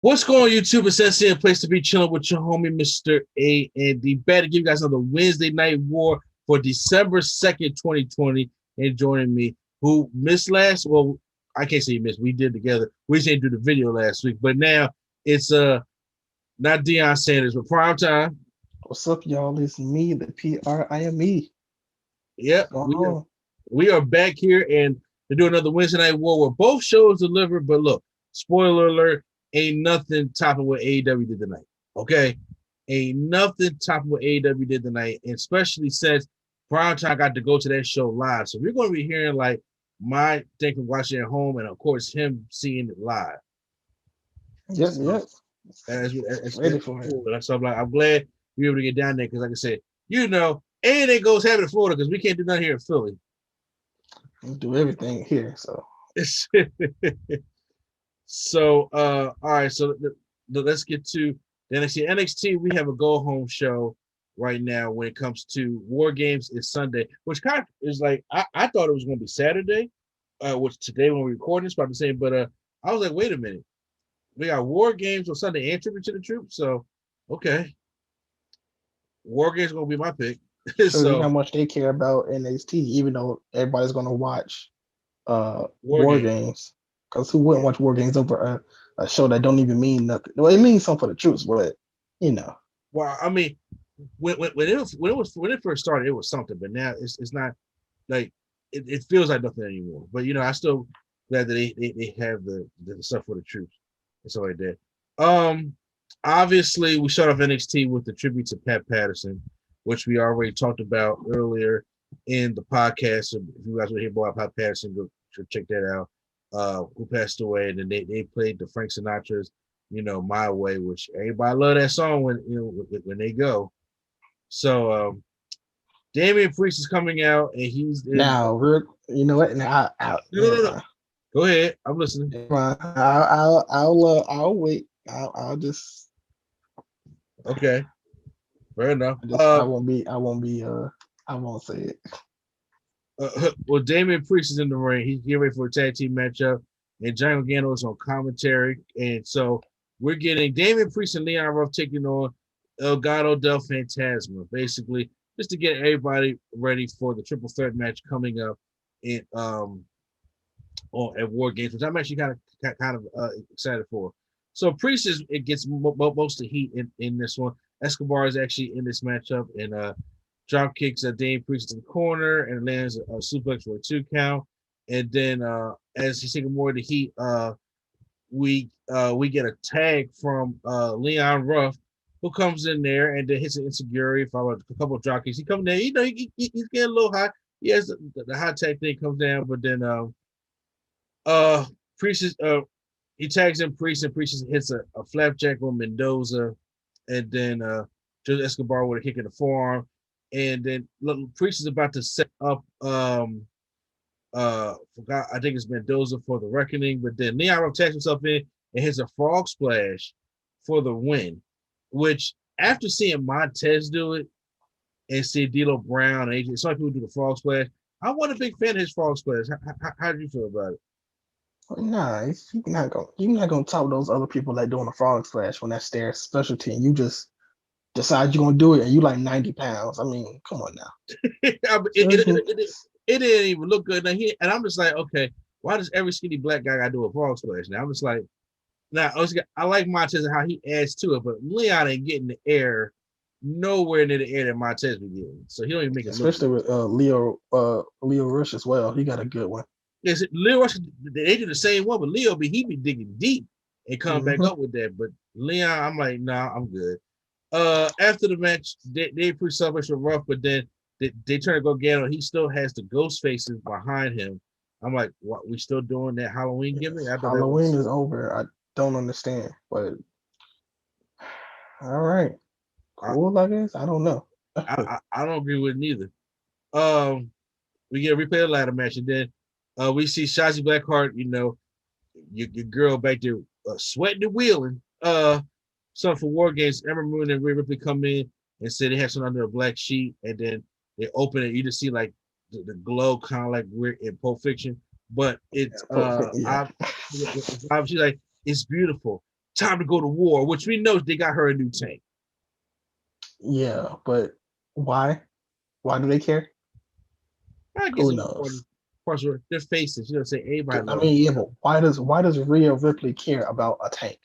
What's going on, YouTube? It's Sensei, a place to be chilling with your homie, Mr. A and D. Better give you guys another Wednesday Night War for December 2nd, 2020. And joining me, who missed last, well, I can't say he missed. We did together. We just didn't do the video last week. But now it's not Deion Sanders, but prime time. What's up, y'all? It's me, the PRIME. Yep, What's going on? we are back here and to do another Wednesday Night War where both shows delivered. But look, spoiler alert, ain't nothing topping what AEW did tonight. Okay? Ain't nothing topping what AEW did tonight, and especially since Primetime got to go to that show live. So we're going to be hearing like my thing from watching at home, and of course him seeing it live. Yep, So yep. that's Ready for it. cool. So I'm glad we were able to get down there because, like I said, anything goes happen in Florida because we can't do nothing here in Philly. We do everything here, so. So, all right. So let's get to the NXT. NXT, we have a go home show right now when it comes to War Games. It's Sunday, which kind of is like I thought it was going to be Saturday, which today when we're recording it's probably the same. But I was like, wait a minute, we got War Games on Sunday and Tribute to the Troops. So, okay, War Games is going to be my pick. Shows you how much they care about NXT, even though everybody's gonna watch War Games. Because who wouldn't watch War Games over a show that don't even mean nothing? Well, it means something for the troops, but you know. Well, I mean, when it first started, it was something, but now it's not like it feels like nothing anymore. But I still glad that they have the stuff for the troops and stuff like that. Obviously, we start off NXT with the tribute to Pat Patterson, which we already talked about earlier in the podcast. So if you guys want to hear more about Pat Patterson, go check that out. Who passed away, and then they played the Frank Sinatra's, My Way, which everybody love that song when they go. So Damien Priest is coming out, and he's now. You know what? Now, no. Go ahead, I'm listening. I'll wait. I'll just. Okay, fair enough. I won't say it. Well, Damien Priest is in the ring. He's getting ready for a tag team matchup, and Johnny Gargano is on commentary. And so we're getting Damien Priest and Leon Ruff taking on Gato del Fantasma, basically just to get everybody ready for the triple threat match coming up in at War Games, which I'm actually kind of excited for. So Priest it gets most of the heat in this one. Escobar is actually in this matchup, and drop kicks Dame Priest to the corner and lands a suplex for a 2 count. And then as he's taking more of the heat, we get a tag from Leon Ruff, who comes in there and then hits an insecurity, followed a couple of drop kicks. He comes down, he's getting a little hot. He has the hot tag thing comes down, but then Priest is he tags in Priest, and Priest hits a flapjack on Mendoza, and then Joseph Escobar with a kick in the forearm. And then Priest is about to set up forgot, I think it's Mendoza for the reckoning, but then Leon Ruff tags himself in and hits a frog splash for the win, which after seeing Montez do it and see D'Lo Brown and AJ, some people do the frog splash. I wasn't a big fan of his frog splash. How did you feel about it? Nah, you're not gonna top those other people that doing a frog splash when that's their specialty, and you just decide you're gonna do it, and you like 90 pounds. I mean, come on now. It didn't even look good. And I'm just like, okay, why does every skinny black guy gotta do a frog splash? Now I'm just like, I like Montez and how he adds to it, but Leon ain't getting the air nowhere near the air that Montez be getting. So he don't even make it. Especially with Leo Rush as well. He got a good one. Yes, Leo Rush, they do the same one, but Leo be digging deep and come back up with that. But Leon, I'm like, nah, I'm good. After the match, they pre-celebration rough, but then they turn to go Gato. He still has the ghost faces behind him. I'm like, what? We still doing that Halloween gimmick? Halloween is over. I don't understand, but all right, cool. I guess I don't know. I don't agree with neither. We get a replay of the ladder match, and then we see Shotzi Blackheart. Your girl back there sweating and wheeling. Something for War Games. Ember Moon and Rhea Ripley come in and say they have something under a black sheet, and then they open it. You just see like the glow, kind of like we're in Pulp Fiction, but it's obviously like it's beautiful. time to go to war, which we know they got her a new tank. Yeah, but why? Why do they care? I guess Who it's knows? parts of their faces. You know, say everybody I loves mean, yeah, them. but why does Rhea Ripley care about a tank?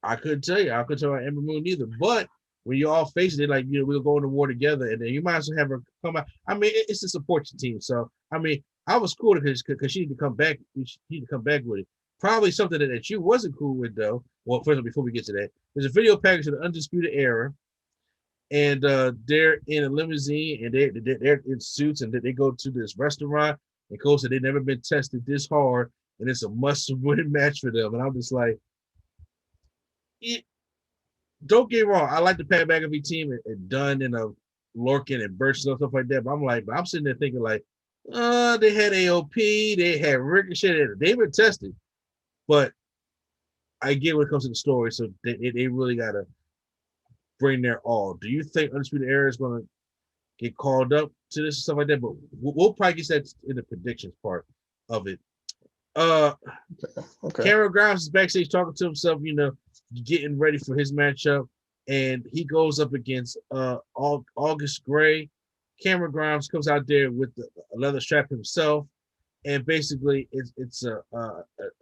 I couldn't tell you. I couldn't tell you Ember Moon either. But when you all face it, like, we'll go into war together, and then you might as well have her come out. I mean, it's a support your team. So I mean, I was cool because she needed to come back. She needed to come back with it. Probably something that you wasn't cool with though. Well, first of all, before we get to that, there's a video package of the Undisputed Era, and they're in a limousine, and they're in suits, and they go to this restaurant, and Cole said they've never been tested this hard, and it's a must-win match for them. And I'm just like, don't get me wrong, I like the Pat McAfee team and Dunn and Lorcan and Birch and stuff like that. But I'm sitting there thinking like, they had AOP, they had Ricochet, they've been tested, but I get when it comes to the story, so they really gotta bring their all. Do you think Undisputed Era is gonna get called up to this and stuff like that? But we'll probably get that in the predictions part of it. Okay. Cameron Grimes is backstage talking to himself, getting ready for his matchup, and he goes up against August Gray. Cameron Grimes comes out there with a leather strap himself, and basically it's a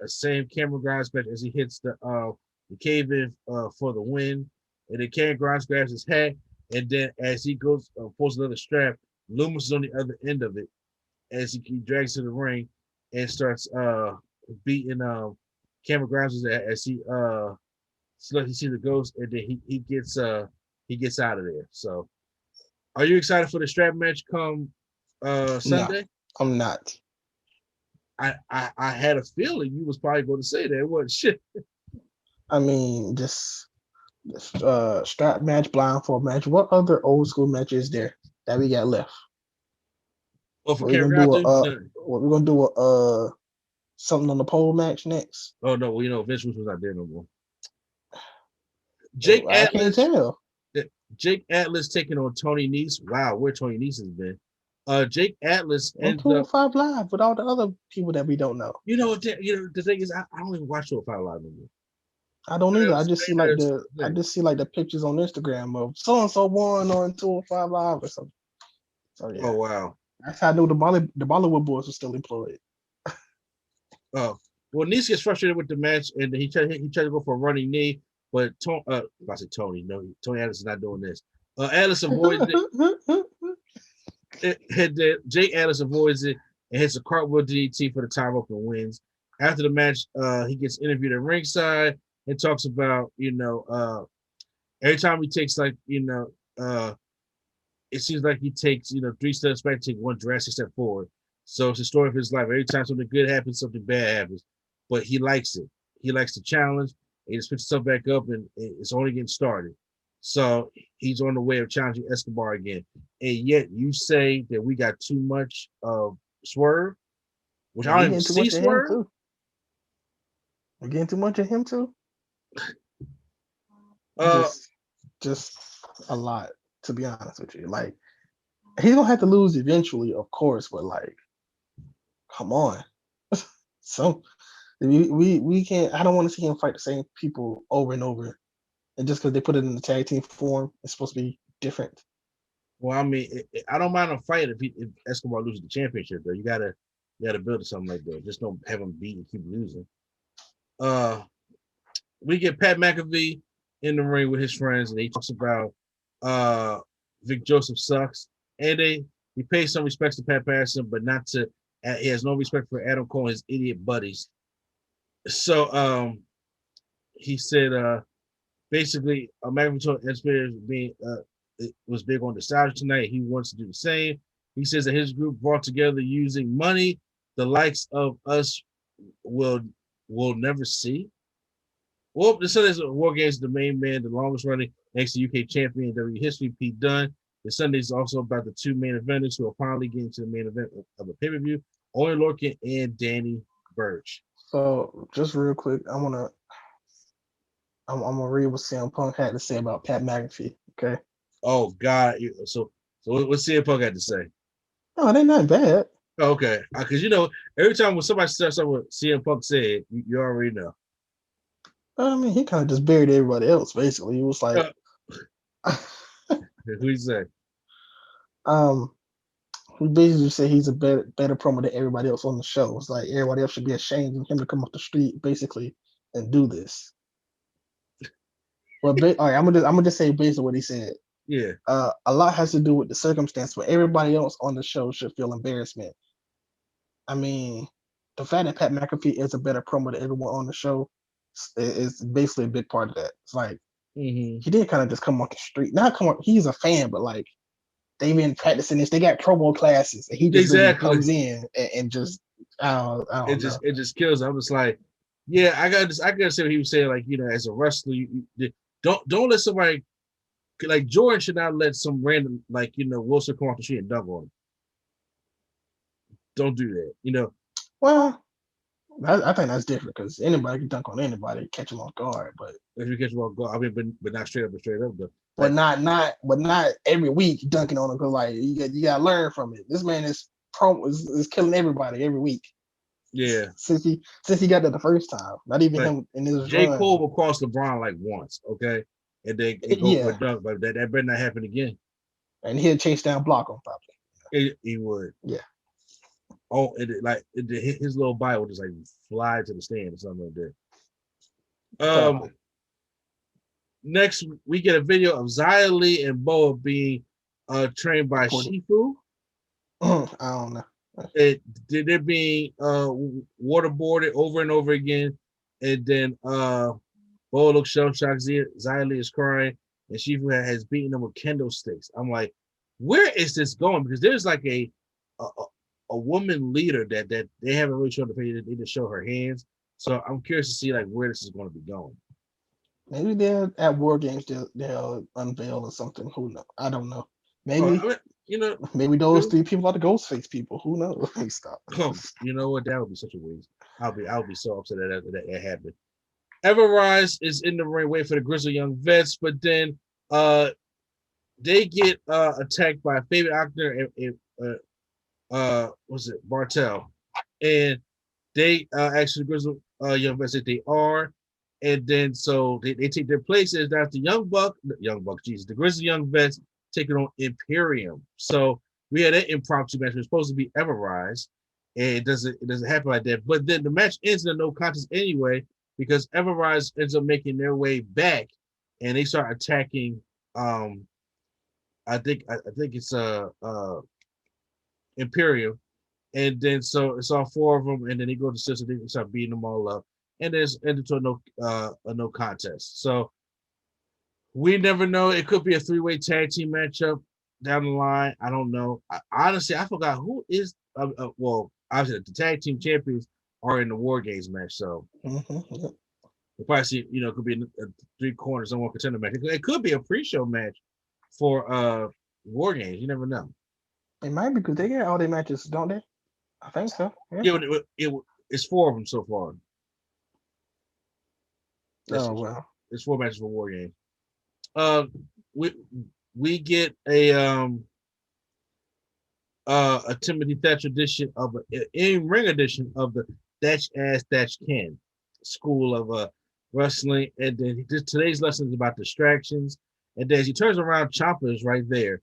same Cameron Grimes match as he hits the cave in for the win, and then Cameron Grimes grabs his hat, and then as he goes pulls another strap, Loomis is on the other end of it as he drags to the ring and starts beating Cameron Grimes as he sees the ghost, and then he gets out of there. So, are you excited for the strap match come Sunday? No, I'm not. I had a feeling you was probably going to say that. What shit? I mean, just strap match, blindfold match. What other old school matches there that we got left? Oh, for We're Cameron gonna Grimes, do we're gonna do a something on the pole match next. oh no, well, Vince was not there no more. Jake I can't Atlas. tell. Jake Atlas taking on Tony Nese. Wow, where Tony Nese has been. Jake Atlas On ends up. 205 Live with all the other people that we don't know. The thing is, I don't even watch 205 Live anymore. I don't either. I just see like the pictures on Instagram of so and so won on 205 Live or something. So yeah. Oh wow. That's how I knew the Bollywood boys were still employed. Oh, well, Nese gets frustrated with the match, and he tried to go for a running knee, but I said Tony. No, Tony Atlas is not doing this. Atlas avoids it. Jake Atlas avoids it and hits a cartwheel DDT for the time rope and wins. After the match, he gets interviewed at ringside and talks about, every time he takes it seems like he takes, 3 steps back, take 1 drastic step forward. So it's the story of his life. Every time something good happens, something bad happens. But he likes it. He likes the challenge. He just puts himself back up, and it's only getting started. So he's on the way of challenging Escobar again. And yet you say that we got too much of Swerve, which I don't even see Swerve. We're getting too much of him too. Just a lot, to be honest with you. Like, he's gonna have to lose eventually, of course, but like, come on. So we can't. I don't want to see him fight the same people over and over, and just because they put it in the tag team form, it's supposed to be different. Well, I mean, I don't mind a fight if Escobar loses the championship. Though you gotta build to something like that. Just don't have him beat and keep losing. We get Pat McAfee in the ring with his friends, and he talks about Vic Joseph sucks, and he pays some respects to Pat Patterson, but not to. He has no respect for Adam Cole and his idiot buddies. So he said basically McAfee told Experience was big on nostalgia tonight. He wants to do the same. He says that his group brought together using money the likes of us will never see. Well, the Sunday's Wargames, the main man, the longest running NXT UK champion in WWE history, Pete Dunne. The Sunday's also about the 2 main eventers who are finally getting to the main event of a pay-per-view, Owen Lorcan and Danny Burch. So just real quick, I'm gonna read what CM Punk had to say about Pat McAfee. Okay. Oh God! So what's CM Punk had to say? No, they're not bad. Okay, because every time when somebody starts up with CM Punk said, you already know. I mean, he kind of just buried everybody else. Basically, he was like, Who you say? he basically said he's a better promo than everybody else on the show. It's like everybody else should be ashamed of him to come off the street, basically, and do this. Well, all right, I'm gonna just say basically what he said. Yeah. A lot has to do with the circumstance where everybody else on the show should feel embarrassment. I mean, the fact that Pat McAfee is a better promo than everyone on the show is basically a big part of that. It's like he did kind of just come off the street. Not come on, he's a fan, but like they've been practicing this. They got promo classes, and he just really comes in and just I don't know. It just kills. I was like, yeah, I gotta say what he was saying. Like, as a wrestler, don't let somebody like Jordan should not let some random Wilson come off the street and dunk on him. Don't do that. Well, I think that's different because anybody can dunk on anybody, catch them off guard. But if you catch them off guard, I mean, but not straight up, though. But not every week dunking on him because like you got to learn from it. This man is killing everybody every week. Yeah, since he got that the first time, not even him in his J. run. Cole will cross LeBron like once, okay, and they go for a dunk, but that better not happen again. And he'll chase down block on probably. He would. Yeah. Oh, his little body would just like fly to the stand or something like that. Next, we get a video of Xia Li and Boa being trained by Shifu. I don't know. They're being waterboarded over and over again, and then Boa looks shell-shocked. Xia Li is crying, and Shifu has beaten them with kendo sticks. I'm like, where is this going? Because there's like a woman leader that they haven't really shown the page. They just show her hands. So I'm curious to see like where this is going to be going. Maybe they're at Wargames. They'll unveil or something. Who knows? I don't know. Maybe maybe those three people are the Ghostface people. Who knows? Stop. You know what? That would be such a waste. I'll be so upset that happened. Everrise is in the ring waiting for the Grizzly Young Vets, but then they get attacked by Fabian Ochner and what's it, Bartel, and they actually the Grizzly Young Vets that they are, and then so they take their places. That's the the Grizzly Young Vets taking on Imperium. So we had an impromptu match. It was supposed to be Everrise, and it doesn't happen like that. But then the match ends in a no contest anyway because Everrise ends up making their way back, and they start attacking. I think it's Imperium, and then so it's all four of them, and then they go to Sister, they start beating them all up, and there's ended to a no contest. So we never know. It could be a three-way tag team matchup down the line. I don't know. Honestly, I forgot who is. Well, obviously the tag team champions are in the Wargames match, so we'll probably see. It could be a three corners and one contender match. It could be a pre-show match for Wargames. You never know. It might be because they get all their matches, don't they? I think so. Yeah, it's four of them so far. Well, it's 4 matches for Wargames. We get a Timothy Thatcher edition of an in-ring edition of the Thatch Ass Thatch Can School of Wrestling, and then today's lesson is about distractions. And then as he turns around, Ciampa is right there,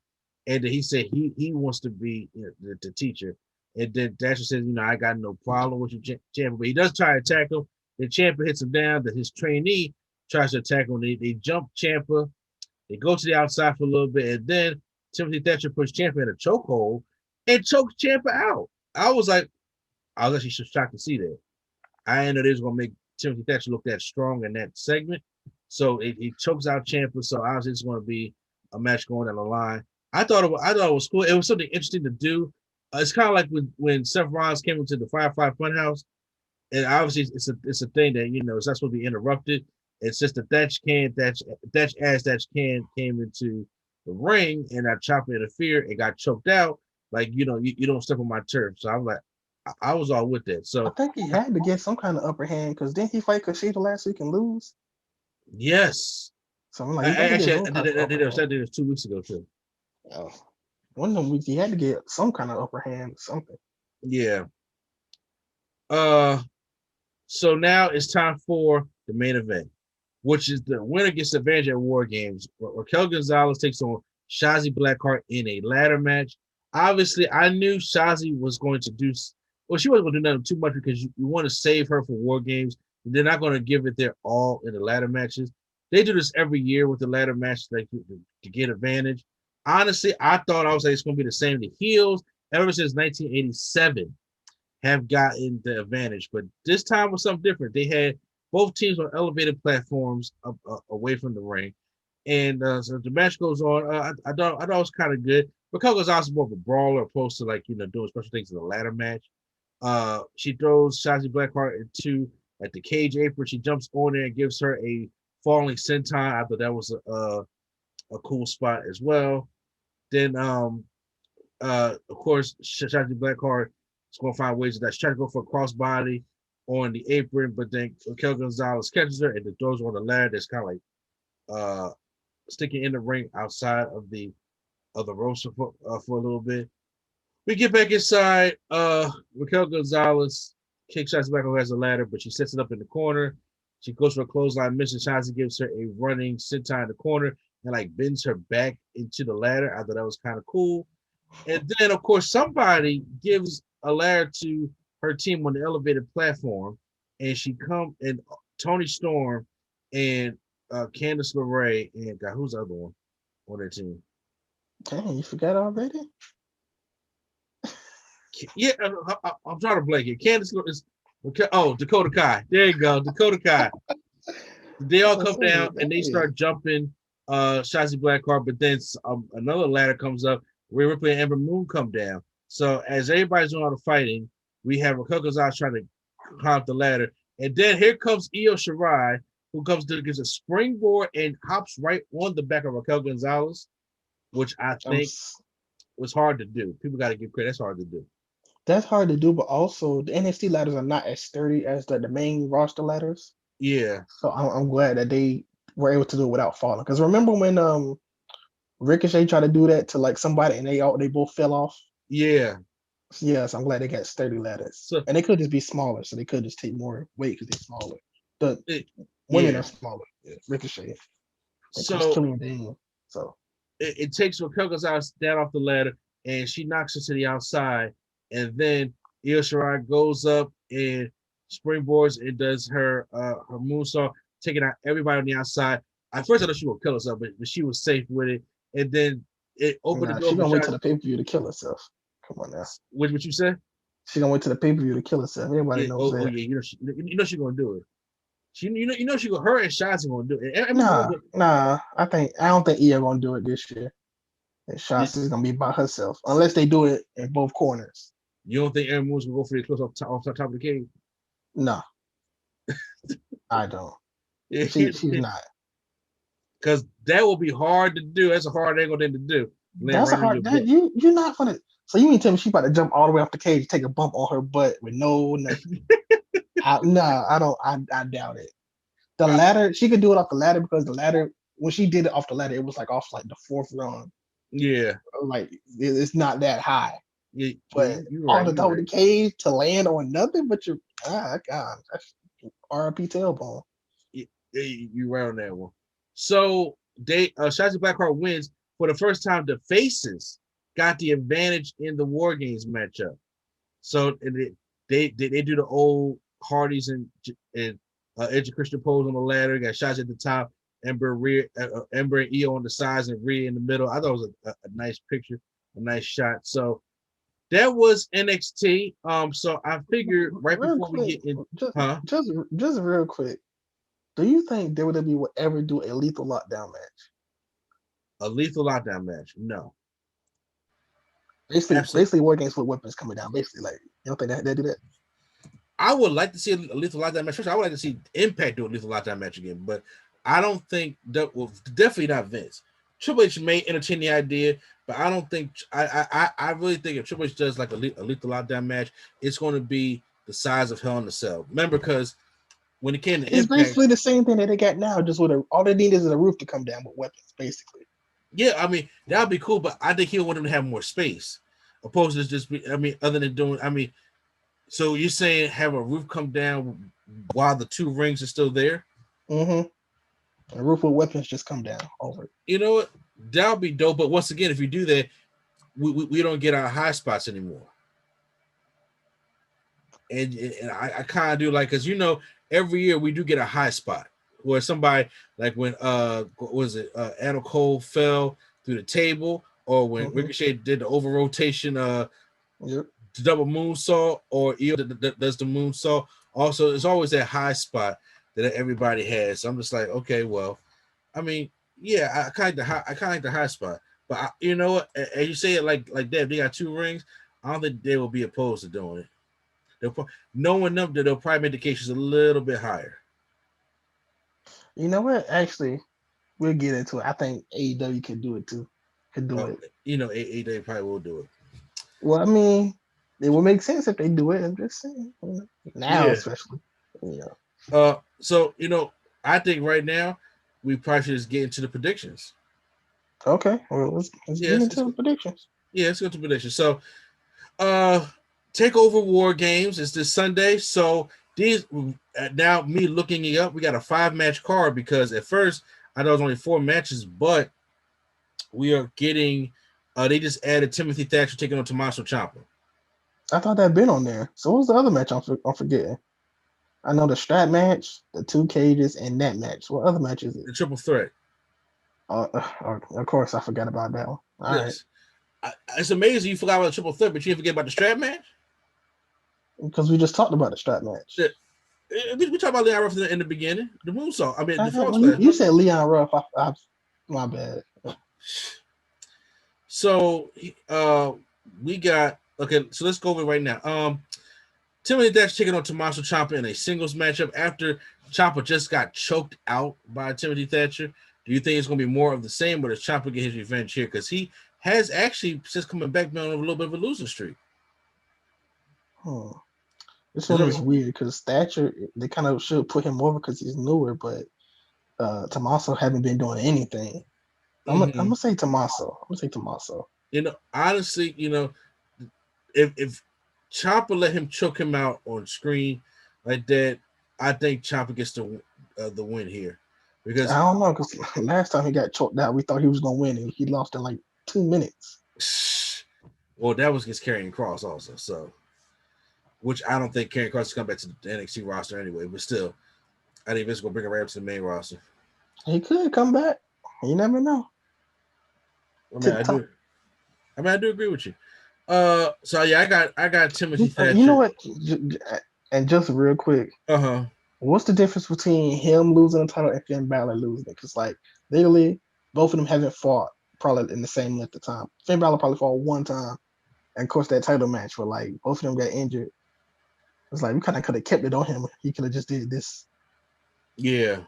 and then he said he wants to be the teacher. And then Thatcher says, I got no problem with you, Ciampa, but he does try to attack him. Then Ciampa hits him down. That his trainee tries to attack him. They jump Ciampa. They go to the outside for a little bit, and then Timothy Thatcher puts Ciampa in a chokehold and chokes Ciampa out. I was actually shocked to see that. I didn't know they was gonna make Timothy Thatcher look that strong in that segment. So he chokes out Ciampa. So obviously it's going to be a match going down the line. I thought it was cool. It was something interesting to do. It's kind of like when Seth Rollins came into the Firefly Funhouse, and obviously it's a thing that it's not supposed to be interrupted. It's just the Thatch Ass came into the ring, and that Ciampa interfered and got choked out. Like you don't step on my turf. So I'm like, I was all with that. So I think he had to get some kind of upper hand because didn't he fight Kushida last week and lose? Yes. So I'm like, I did it 2 weeks ago too. Oh. One of them weeks he had to get some kind of upper hand, something. Yeah. So now it's time for the main event. which is the winner gets the advantage at War Games. Raquel Gonzalez takes on Shotzi Blackheart in a ladder match. Obviously, I knew Shotzi was going to do well. She wasn't going to do nothing too much because you want to save her for War Games. They're not going to give it their all in the ladder matches. They do this every year with the ladder matches, like to get advantage. Honestly, I thought I was like it's going to be the same. The heels ever since 1987 have gotten the advantage, but this time was something different. They had both teams on elevated platforms away from the ring, and so the match goes on. I thought it was kind of good. Raquel was also more of a brawler opposed to like doing special things in the ladder match. She throws Shotzi Blackheart into like the cage apron. She jumps on there and gives her a falling senton. I thought that was a cool spot as well. Then of course Shotzi Blackheart is going to find ways that she's trying to go for a crossbody on the apron, but then Raquel Gonzalez catches her and then throws her on the ladder that's kind of like sticking in the ring outside of the roster for a little bit. We get back inside. Raquel Gonzalez kicks Shotzi Blackheart who has a ladder, but she sets it up in the corner. She goes for a clothesline mission. Shotzi gives her a running senton in the corner and like bends her back into the ladder. I thought that was kind of cool. And then, of course, somebody gives a ladder to her team on the elevated platform, and Toni Storm and Candice LeRae and God, who's the other one on their team? Dang, you forgot already? Yeah, I'm trying to blank it. Candice is Dakota Kai. There you go, Dakota Kai. They all come down and they start jumping Shotzi Blackheart, but then another ladder comes up. Rhea Ripley and Ember Moon come down. So as everybody's doing all the fighting, we have Raquel Gonzalez trying to climb the ladder, and then here comes Io Shirai, who gives a springboard and hops right on the back of Raquel Gonzalez, which I think was hard to do. People got to give credit. That's hard to do. That's hard to do, but also the NXT ladders are not as sturdy as the main roster ladders. Yeah. So I'm glad that they were able to do it without falling. Because remember when Ricochet tried to do that to like somebody and they both fell off? Yeah. Yes, I'm glad they got sturdy ladders. And they could just be smaller, so they could just take more weight because they're smaller. The women are smaller. Yeah, Ricochet. So Killian Dane. So it takes Raquel Gonzalez down off the ladder, and she knocks her to the outside, and then Io Shirai goes up and springboards and does her moonsault, taking out everybody on the outside. At first, I thought she would kill herself, but she was safe with it. And then it opened the door. She's gonna wait to the pay-per-view to kill herself. Come on now. What you said? She's gonna wait to the pay-per-view to kill herself. Everybody knows that. Oh yeah, you know she's gonna do it. Her and Shotzi gonna do it. Nah. I don't think Io gonna do it this year. And Shotzi's gonna be by herself unless they do it in both corners. You don't think Aaron Moon's gonna go for the close off the top of the cage? No, I don't. She's not. Because that will be hard to do. That's a hard angle thing to do. That's a hard. You're not gonna. So you mean tell me she's about to jump all the way off the cage, take a bump on her butt with nothing? I don't. I doubt it. The ladder, she could do it off the ladder because the ladder, when she did it off the ladder, it was like off like the fourth run. Yeah, like it's not that high. Yeah, but on the top of the cage to land on nothing but your God, that's RIP tailbone. You right on that one. So Shotzi Blackheart wins for the first time. The faces got the advantage in the War Games matchup. So they do the old Hardys and Edge and Christian pose on the ladder. Got Shotzi at the top, Ember and Io on the sides, and Rhea in the middle. I thought it was a nice picture, a nice shot. So that was NXT. So I figured we get in, just real quick. Do you think WWE will ever do a lethal lockdown match? A lethal lockdown match? No. Basically, War Games with weapons coming down. Basically, like you don't think they do that? I would like to see a lethal lockdown match. First, I would like to see Impact do a lethal lockdown match again, but I don't think that will definitely not Vince. Triple H may entertain the idea, but I don't think I really think if Triple H does like a lethal lockdown match, it's going to be the size of Hell in a Cell. Remember, because when it came to it's Impact, basically the same thing that they got now, just with all they need is a roof to come down with weapons, basically. Yeah, I mean that would be cool, but I think he'll want them to have more space, opposed to just be. I mean, other than doing, I mean, so you're saying have a roof come down while the two rings are still there? Mm-hmm. And roof with weapons just come down over it. You know what? That'll be dope. But once again, if you do that, we don't get our high spots anymore. And I kind of do like, because every year we do get a high spot where somebody, like when what was it, Adam Cole fell through the table, or when Ricochet did the over rotation Yep. double moonsault, or Io does the moonsault. Also, there's always that high spot that everybody has. So I'm just like, okay, well, I mean, yeah, I kind of like the high spot, but you know what? As you say it like that, they got 2 rings. I don't think they will be opposed to doing it. Knowing them, that they'll probably make the cases a little bit higher. You know what? Actually, we'll get into it. I think AEW can do it too. Could do it. AEW probably will do it. Well, I mean, it would make sense if they do it. I'm just saying. Now, Yeah. especially. So I think right now we probably should just get into the predictions. Okay. Well, let's get into the predictions. Yeah, let's go to predictions. So, Takeover War Games is this Sunday. So these now me looking it up, we got a 5-match card, because at first I know it was only 4 matches, but we are getting. They just added Timothy Thatcher taking on Tommaso Ciampa. I thought that'd been on there. So what was the other match I'm forgetting? I know the strap match, the 2 cages, and that match. What other match is it? The triple threat. Of course, I forgot about that one. All yes. Right. It's amazing you forgot about the triple threat, but you didn't forget about the strap match? Because we just talked about the strap match. We talked about Leon Ruff in the beginning. The moonsault. I mean, the frog splash. You said Leon Ruff. My bad. So we got, okay, so let's go over it right now. Timothy Thatcher taking on Tommaso Ciampa in a singles matchup after Ciampa just got choked out by Timothy Thatcher. Do you think it's going to be more of the same, or does Ciampa get his revenge here? Because he has actually, since coming back, been on a little bit of a losing streak. This one is weird because Thatcher, they kind of should put him over because he's newer, but Tommaso haven't been doing anything. I'm gonna say Tommaso. Honestly, if Ciampa let him choke him out on screen like that, I think Ciampa gets the win here. Because I don't know, because last time he got choked out, we thought he was gonna win, and he lost in like 2 minutes. Well, that was against Karrion Kross also, so which I don't think Karrion Kross is coming back to the NXT roster anyway, but still, I think Vince is gonna bring him right up to the main roster. He could come back. You never know. I do agree with you. So yeah, I got Timothy Thatcher. You know what? And just real quick, what's the difference between him losing the title and Finn Balor losing it? Because like literally, both of them haven't fought probably in the same length of time. Finn Balor probably fought 1 time, and of course that title match where like both of them got injured. It's like we kind of could have kept it on him. He could have just did this. Yeah.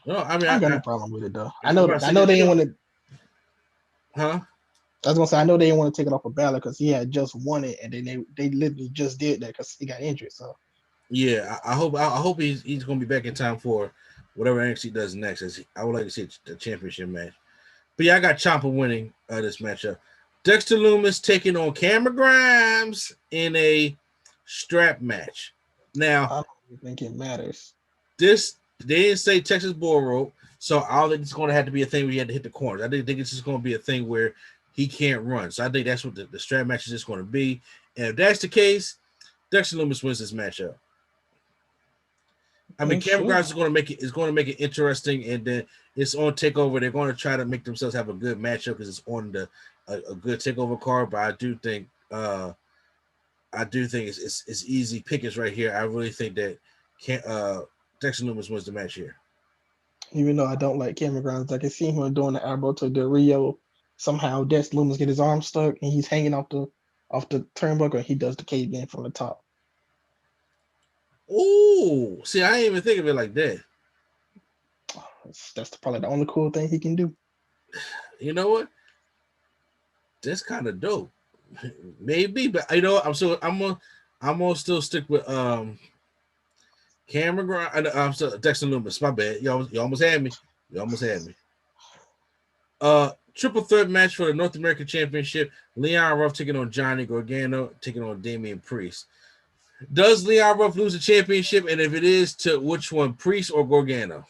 No, I mean I got no problem with it though. I know they didn't want to. Huh? I was gonna say I know they didn't want to take it off of Balor because he had just won it, and then they literally just did that because he got injured. So yeah, I hope he's gonna be back in time for whatever NXT does next. I would like to see the championship match. But yeah, I got Ciampa winning this matchup. Dexter Lumis taking on Cameron Grimes in a strap match. Now, I don't think it matters. They didn't say Texas Bull Rope, so I don't think it's going to have to be a thing where you had to hit the corners. I think it's just going to be a thing where he can't run. So I think that's what the strap match is just going to be. And if that's the case, Dexter Lumis wins this matchup. I mean, Cameron Grimes is going to make it interesting, and then it's on Takeover. They're going to try to make themselves have a good matchup because it's on a good Takeover card. But I do think it's easy pickings right here. I really think that Dexter Lumis wins the match here. Even though I don't like Cameron Grimes, I can see him doing the Alberto Del Rio. Somehow Dexter Lumis get his arm stuck and he's hanging off the turnbuckle and he does the cave in from the top. Oh, see, I didn't even think of it like that. That's probably the only cool thing he can do. You know what? That's kind of dope. Maybe, but you know what? I'm gonna still stick with Cameron Grimes. I'm still Dexter Lumis. My bad. You almost had me. Triple threat match for the North American Championship. Leon Ruff taking on Johnny Gargano, taking on Damien Priest. Does Leon Ruff lose the championship? And if it is, to which one, Priest or Gargano?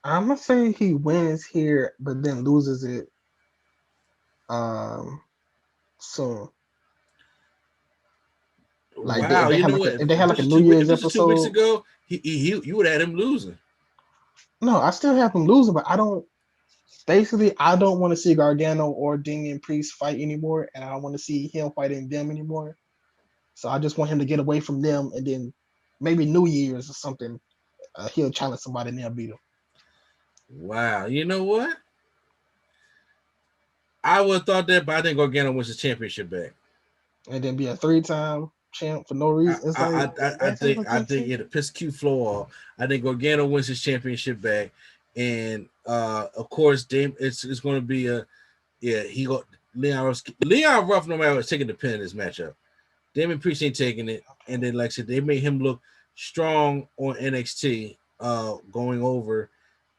I'm gonna say he wins here, but then loses it um soon. Like Wow, you know what? if they had like a New If Year's this was 2 weeks episode. ago, you would have had him losing. No, I still have him losing, but I don't. Basically, I don't want to see Gargano or Damien Priest fight anymore, and I don't want to see him fighting them anymore. So I just want him to get away from them, and then maybe New Year's or something, he'll challenge somebody and they'll beat him. Wow, you know what? I would have thought that, but I think Gargano wins the championship back. And then be a 3-time champ for no reason. It's like I think yeah, to piss Q flow off. I think Gargano wins his championship back, and of course, Dame. It's going to be he got Leon Ruff. No matter what's taking the pin in this matchup. Damien Priest ain't taking it, and then like I said, they made him look strong on NXT, going over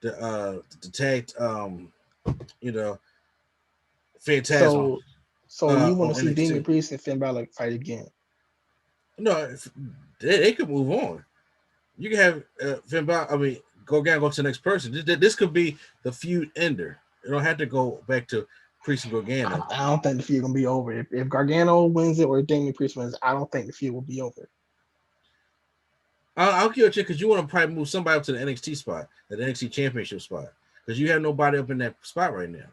the tag, Fantasma. So you want On to see Damien NXT. Priest and Finn Balor fight again? No, they could move on. You can have Finn Balor. I mean, go to the next person. This could be the feud ender. You don't have to go back to Priest and Gargano. I don't think the feud gonna be over. If Gargano wins it or if Damien Priest wins, I don't think the feud will be over. I'll give it to you because you want to probably move somebody up to the NXT spot, the NXT Championship spot, because you have nobody up in that spot right now.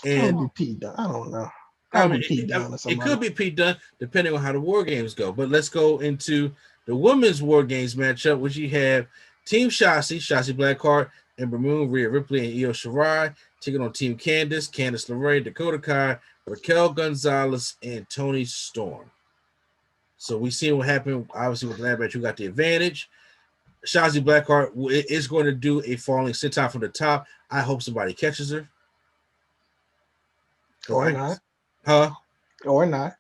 And be Pete Dunne. I don't know. It could be Pete Dunne depending on how the War Games go. But let's go into the women's War Games matchup, which you have Team Shotzi Blackheart, Ember Moon, Rhea Ripley, and Io Shirai taking on Team Candice LeRae, Dakota Kai, Raquel Gonzalez, and Toni Storm. So we see what happened. Obviously, with the last match, you got the advantage. Shotzi Blackheart is going to do a falling senton from the top. I hope somebody catches her. Or not. Huh? Or not.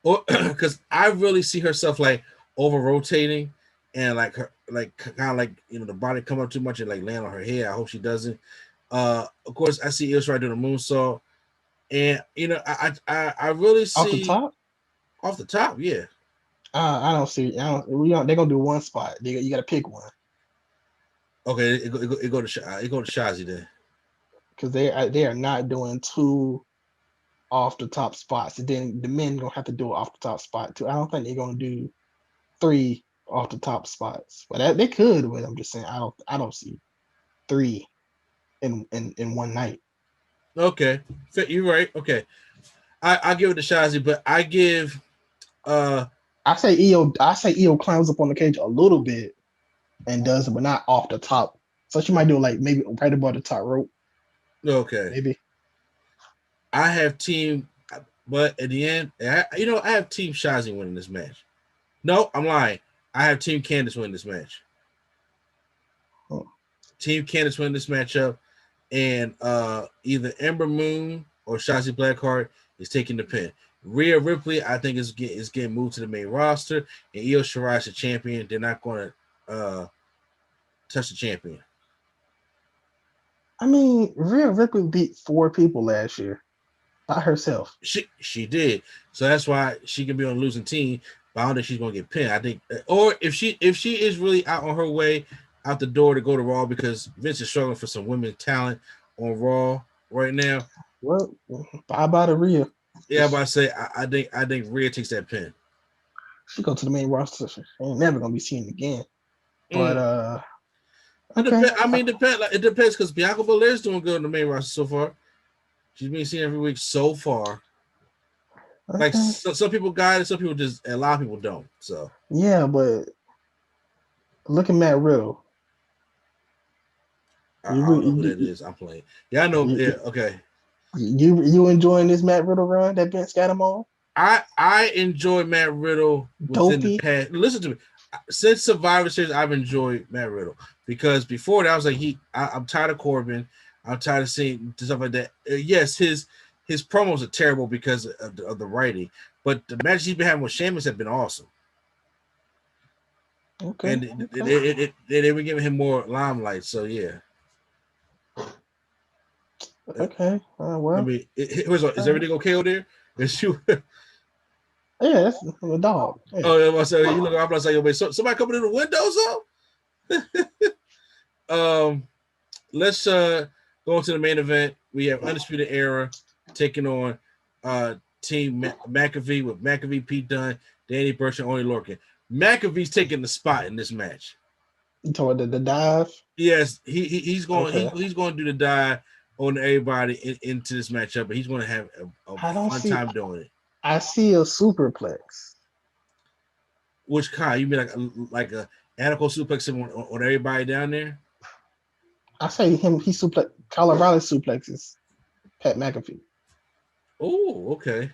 Or because I really see herself like over rotating and like her kind of like the body come up too much and like land on her head. I hope she doesn't. Of course, I see Io doing a moonsault, and I really see off the top. Off the top, yeah. I don't see. They're gonna do one spot. You got to pick one. Okay, it go to Shazzy then. Because they are not doing two off the top spots. And then the men gonna have to do it off the top spot too. I don't think they're gonna do 3 off the top spots. But they could, but I'm just saying I don't see 3 in one night. Okay. You're right. Okay. I give it to Shazzy, but I give I say Io climbs up on the cage a little bit and does it, but not off the top. So she might do like maybe right above the top rope. Okay. Maybe. I have team, but at the end, I have Team Shazzy winning this match. No, I'm lying. I have Team Candice winning this match. Oh. Team Candice winning this matchup, and either Ember Moon or Shotzi Blackheart is taking the pin. Rhea Ripley, I think, is getting moved to the main roster, and Io Shirai is the champion. They're not going to touch the champion. I mean, Rhea Ripley beat 4 people last year by herself. She did, so that's why she can be on a losing team. But I don't think she's going to get pinned. I think, or if she is really out on her way out the door to go to Raw because Vince is struggling for some women's talent on Raw right now. Well, bye to Rhea. Yeah, but I say I think Rhea takes that pin. She go to the main roster. She ain't never gonna be seen again. But okay. It depends because Bianca Belair's doing good on the main roster so far. She's being seen every week so far. Okay. Like some people got it, some people just, a lot of people don't. So yeah, but look at Matt Riddle. I don't know who that is. I'm playing. Yeah, I know. Yeah, okay. You enjoying this Matt Riddle run that Vince got him on? I enjoy Matt Riddle within the past. Listen to me. Since Survivor Series, I've enjoyed Matt Riddle because before that, I was like, I'm tired of Corbin. I'm tired of seeing stuff like that. Yes, his promos are terrible because of the writing, but the matches he's been having with Sheamus have been awesome. Okay. And they were giving him more limelight. So yeah. Okay. Well. I mean, is everything okay over there? Is you? Yeah, that's a dog. Yeah. Oh, so you look. I'm like, somebody coming in the windows up. let's go into the main event. We have Undisputed Era taking on Team McAfee with McAfee, Pete Dunne, Danny Burch, and Oney Lorcan. McAfee's taking the spot in this match. You told the dive. Yes, he's going Okay. he's going to do the dive on everybody into this matchup, but he's going to have a I don't fun see. time doing it. I see a superplex. Which kind? You mean like a ankle suplex on everybody down there? I say him. He suplex. Colorado suplexes Pat McAfee. Oh, okay.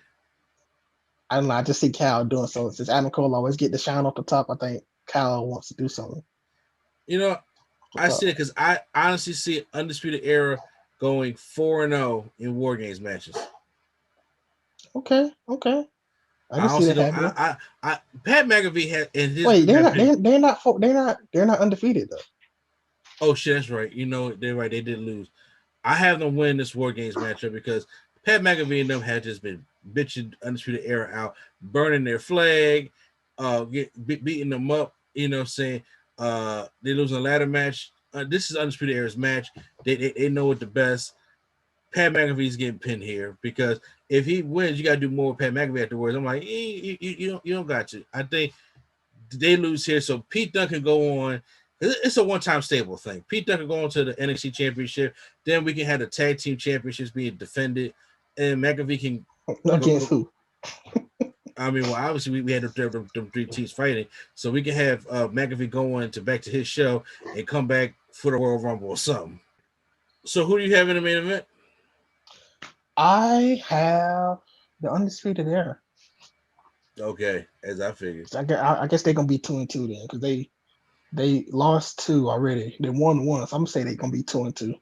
I don't know. I just see Cal doing so. Since Adam Cole always get the shine off the top, I think Cal wants to do something. You know, I see it because I honestly see Undisputed Era going 4-0 in War Games matches. Okay. I can see that happening. Pat McAfee had in his. Wait, they're not undefeated though. Oh shit, that's right. You know, they're right. They did lose. I have them win this War Games matchup because Pat McAfee and them had just been bitching Undisputed Era out, burning their flag, beating them up. You know, saying they lose a ladder match. This is Undisputed Era's match. They know it the best. Pat McAfee's getting pinned here because if he wins, you got to do more with Pat McAfee afterwards. I'm like, you don't got to. I think they lose here, so Pete Dunne can go on. It's a one-time stable thing. Pete Dunne can go on to the NXT Championship. Then we can have the Tag Team Championships being defended, and McAfee can against who? I mean, well, obviously we had them three teams fighting, so we can have McAfee go on back to his show and come back for the Royal Rumble or something. So who do you have in the main event? I have the Undisputed Era. Okay, as I figured. I guess they're gonna be 2-2 then, because they lost 2 already. They won 1, so I'm gonna say they're gonna be 2-2.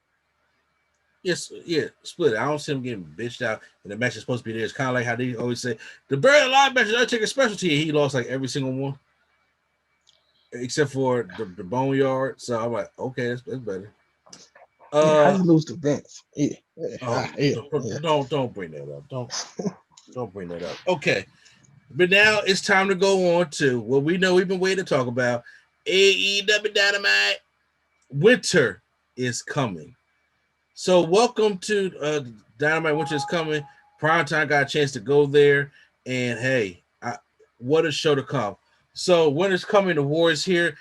Yes, yeah, split. I don't see him getting bitched out, and the match is supposed to be there. It's kind of like how they always say the Buried Alive match is Undertaker specialty. He lost like every single one, except for the Boneyard. So I'm like, okay, that's better. How you lose to Vince? Don't bring that up. Don't bring that up. Okay, but now it's time to go on to what we know we've been waiting to talk about. AEW Dynamite. Winter is coming. So welcome to Dynamite. Winter is coming. Primetime got a chance to go there, and hey, what a show to come. So Winter's coming. The war is here.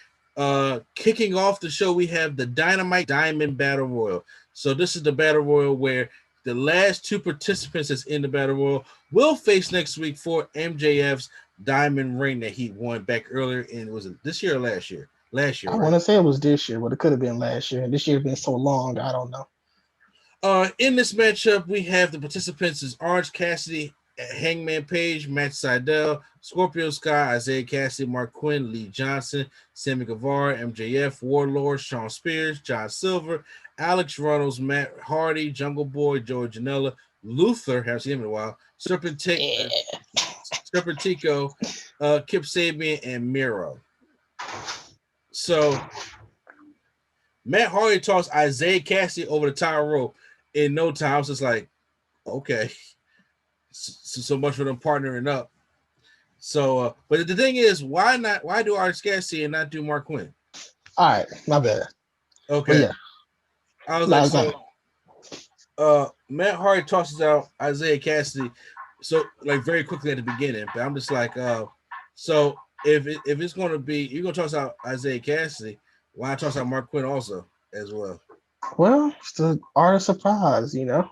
Kicking off the show, we have the Dynamite Diamond Battle Royal. So this is the Battle Royal where the last 2 participants that's in the Battle Royal will face next week for MJF's Diamond Ring that he won back earlier in, was it this year or last year? Last year, I right? want to say it was this year, but it could have been last year. And this year has been so long, I don't know. In this matchup, we have the participants is Orange Cassidy, Hangman Page, Matt Sydal, Scorpio Sky, Isaiah Cassidy, Mark Quinn, Lee Johnson, Sammy Guevara, MJF, Warlord, Sean Spears, John Silver, Alex Reynolds, Matt Hardy, Jungle Boy, Joey Janela, Luther, haven't seen him in a while, Serpentico, Kip Sabian, and Miro. So Matt Hardy tossed Isaiah Cassidy over the top rope in no time. I was just like, okay, so much for them partnering up. So, but the thing is, why do Orange Cassidy and not do Mark Quinn? All right, my bad. Okay, yeah. I was like, so Matt Hardy tosses out Isaiah Cassidy, so like very quickly at the beginning. But I'm just like, so if it's going to be, you're going to toss out Isaiah Cassidy, why not toss out Mark Quinn also as well? Well, it's the art of surprise, you know.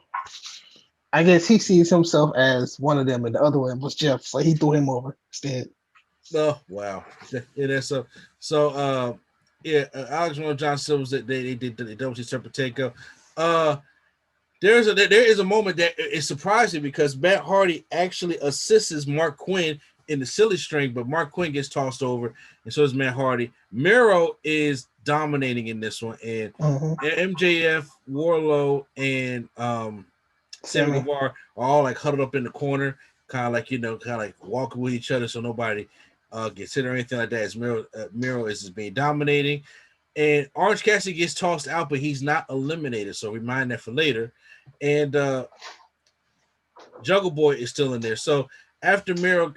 I guess he sees himself as one of them, and the other one was Jeff, so he threw him over instead. Oh wow, yeah, that's so. So, Alex Reynolds, John Silver, they did the double Serpentico. There is a moment that is surprising because Matt Hardy actually assists Mark Quinn in the silly string, but Mark Quinn gets tossed over, and so is Matt Hardy. Miro is dominating in this one, and MJF, Warlow, and Sammy Guevara are all like huddled up in the corner, kind of like walking with each other so nobody gets hit or anything like that. As Miro is being dominating, and Orange Cassidy gets tossed out, but he's not eliminated, so remind that for later. And Jungle Boy is still in there. So after Miro,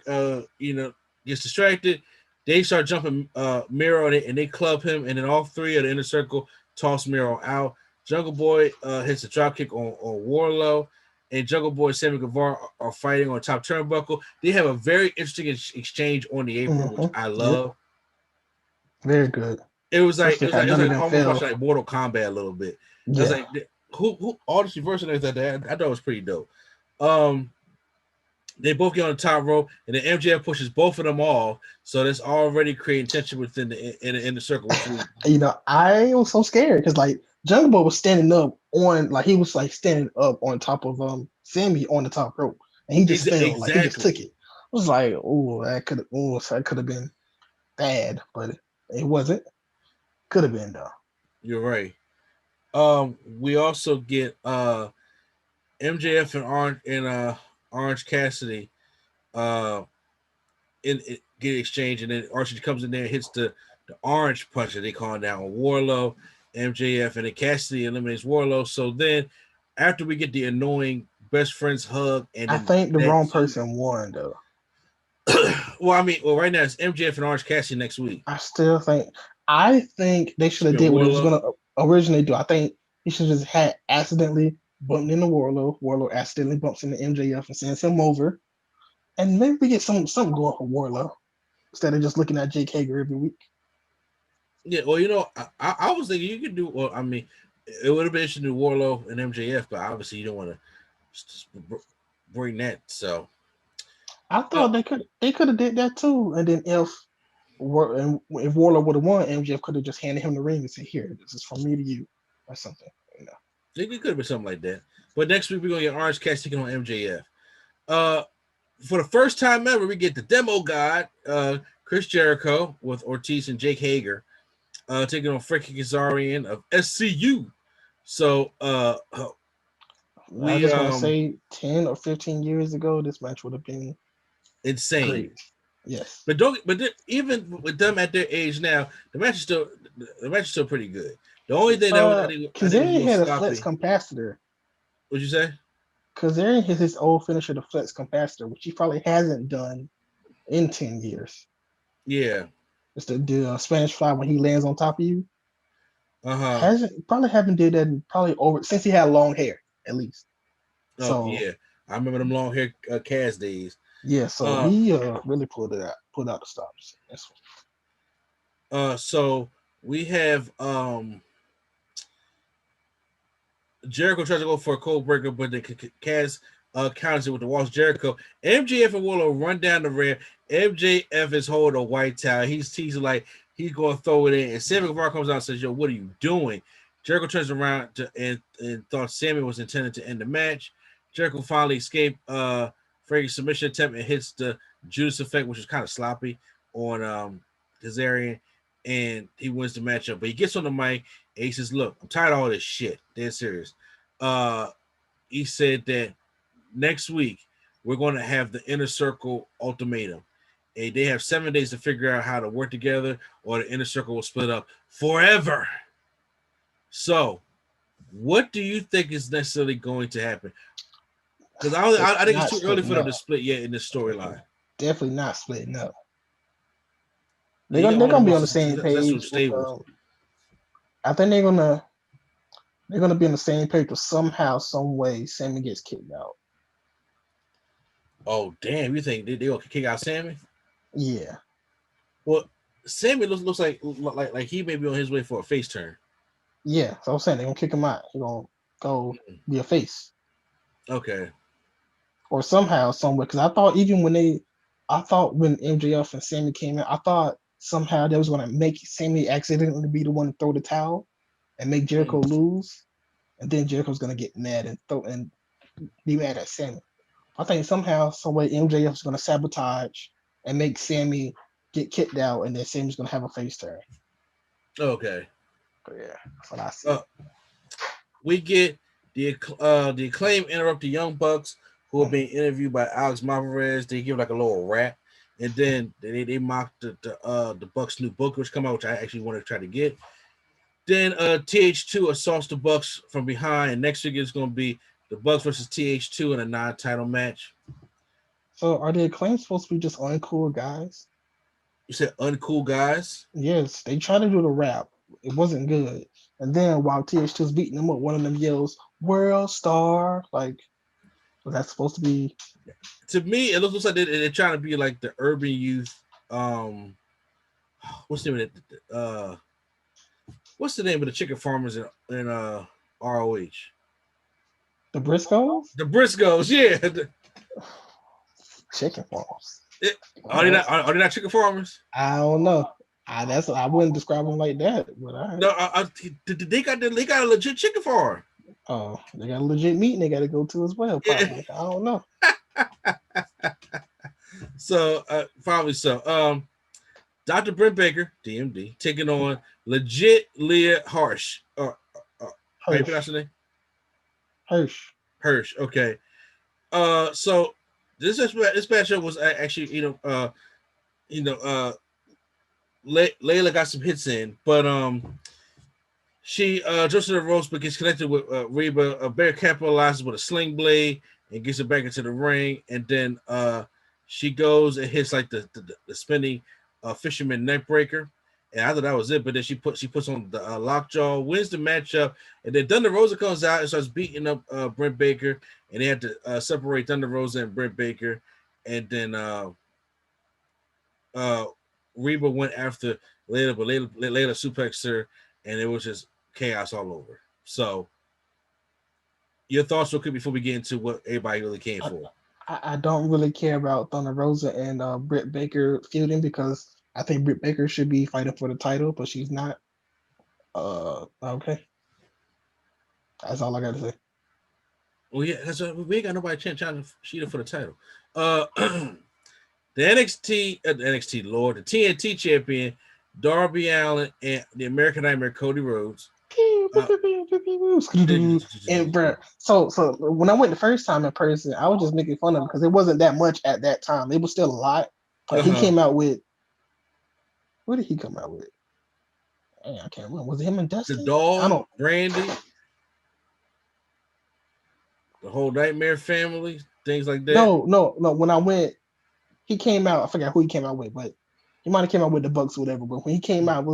gets distracted, they start jumping Miro and they club him, and then all 3 of the inner circle toss Miro out. Jungle Boy hits a drop kick on Warlow, and Jungle Boy and Sammy Guevara are fighting on top turnbuckle. They have a very interesting exchange on the apron, which I Yep. love. Very good. It was like Especially how none of them almost fell. watching like Mortal Kombat a little bit. It was Yeah. like who all this reversing like that. I thought it was pretty dope. Um, they both get on the top rope, and then MJF pushes both of them off. So that's already creating tension within the circle. Which we, I was so scared because like Jungle Boy was standing up on like he was like standing up on top of Sammy on the top rope, and he just fell like he just took exactly. it. I was like, oh, that could have been bad, but it wasn't. Could have been though. You're right. We also get MJF and Orange Cassidy in get exchange, and then Archie comes in there and hits the orange punch that they call now on Warlow, MJF, and then Cassidy eliminates Warlow. So then after we get the annoying best friends hug, and I then think the that wrong too. person won though. Right now it's MJF and Orange Cassidy next week. I think they should have did what it was Warlow. gonna originally do. I think he should have just had accidentally bumped into Warlow. Warlow accidentally bumps into MJF and sends him over. And maybe we get something going for Warlow instead of just looking at Jake Hager every week. Yeah, well, I was thinking you could do. Well, I mean, it would have been interesting to do Warlow and MJF, but obviously you don't want to bring that. So, I uh, thought they could have did that too. And then if Warlow would have won, MJF could have just handed him the ring and said, "Here, this is from me to you," or something. You know. it could have been something like that. But next week we're gonna get Orange Cassidy taking on MJF. Uh, for the first time ever, we get the demo god, Chris Jericho with Ortiz and Jake Hager, taking on Frankie Kazarian of SCU. So I we just want to say 10 or 15 years ago, this match would have been insane. great. Yes. Even with them at their age now, the match is still pretty good. The only thing that I think was a Kazarian little had a flex sloppy. capacitor. What'd you say? Kazarian has his old finisher, the flex capacitor, which he probably hasn't done in 10 years. Yeah. It's the Spanish fly when he lands on top of you. Uh-huh. Hasn't probably haven't did that in probably over since he had long hair at least. Oh So yeah. I remember them long hair Kaz days. yeah, so Uh he really pulled out the stops. That's so we have Jericho tries to go for a cold breaker, but the Kaz counters it with the Walls Jericho. MJF and Warlow run down the rear. MJF is holding a white towel. He's teasing like he's going to throw it in. And Sammy Guevara comes out and says, "Yo, what are you doing?" Jericho turns around and thought Sammy was intended to end the match. Jericho finally escaped Frankie's submission attempt and hits the Judas effect, which is kind of sloppy on Kazarian, and he wins the matchup. But he gets on the mic and he says, "Look, I'm tired of all this shit. Dead serious." Uh, he said that next week we're going to have the Inner Circle ultimatum. And they have 7 days to figure out how to work together, or the Inner Circle will split up forever. So, what do you think is necessarily going to happen? Because I think it's too early for them to split yet in this storyline. definitely not splitting up. You got They're all the gonna be most on the same successful page with stables. I think they're gonna be on the same page with somehow, some way Sammy gets kicked out. Oh damn! You think they gonna kick out Sammy? Yeah. Well, Sammy looks like he may be on his way for a face turn. Yeah. So I'm saying they're gonna kick him out. He's gonna go be a face. Okay. Or somehow, somewhere. Because I thought when MJF and Sammy came in, I thought somehow they was gonna make Sammy accidentally be the one to throw the towel and make Jericho lose. And then Jericho's gonna get mad and be mad at Sammy. I think somehow, some way MJF is gonna sabotage and make Sammy get kicked out, and then Sammy's gonna have a face turn. Okay. But yeah, that's what I see. We get the Acclaim interrupt the Young Bucks, who are being interviewed by Alex Mavarez. They give like a little rap, and then they mock the Bucks' new book, which come out, which I actually want to try to get. Then TH2 assaults the Bucks from behind, and next week is going to be the Bucks versus TH2 in a non-title match. So are the Acclaim supposed to be just uncool guys? You said uncool guys? Yes, they try to do the rap, It wasn't good. And then while TH2 was beating him up, one of them yells, "World Star!" Like, was that supposed to be? To me, it looks like they're trying to be like the urban youth. What's the name of it? What's the name of the chicken farmers in ROH? The Briscoes? The Briscoes, yeah. Chicken farms. Are they not chicken farmers? I don't know. I wouldn't describe them like that, but No, they got a legit chicken farm. oh, they got a legit meeting they got to go to as well. Probably. I don't know. So probably so. Dr. Brent Baker, DMD, taking on legit Leah Hirsch. How you pronounce your name? Hirsch. Okay. So this matchup was actually, Layla got some hits in, but she jumps to the ropes but gets connected with Reba. Bear capitalizes with a sling blade and gets it back into the ring, and then she goes and hits like the spinning fisherman neck breaker. And I thought that was it, but then she puts on the lockjaw, wins the matchup, and then Thunder Rosa comes out and starts beating up Brent Baker, and they had to separate Thunder Rosa and Brent Baker, and then Reba went after Layla, but Layla suplexed her, and it was just chaos all over. So, your thoughts real quick before we get into what everybody really came for. I don't really care about Thunder Rosa and Britt Baker feuding because I think Britt Baker should be fighting for the title, but she's not. Okay. That's all I got to say. Well, yeah, we ain't got nobody challenging Sheeta for the title. The NXT Lord, the TNT champion, Darby Allin, and the American Nightmare, Cody Rhodes. And bro, so when I went the first time in person, I was just making fun of him because it wasn't that much at that time. It was still a lot. But he came out with, what did he come out with? I can't remember. Was it him and Dustin? The Dog, Brandy, the whole Nightmare family, things like that. No. When I went, he came out. I forgot who he came out with, but he might have came out with the Bucks or whatever. But when he came out, it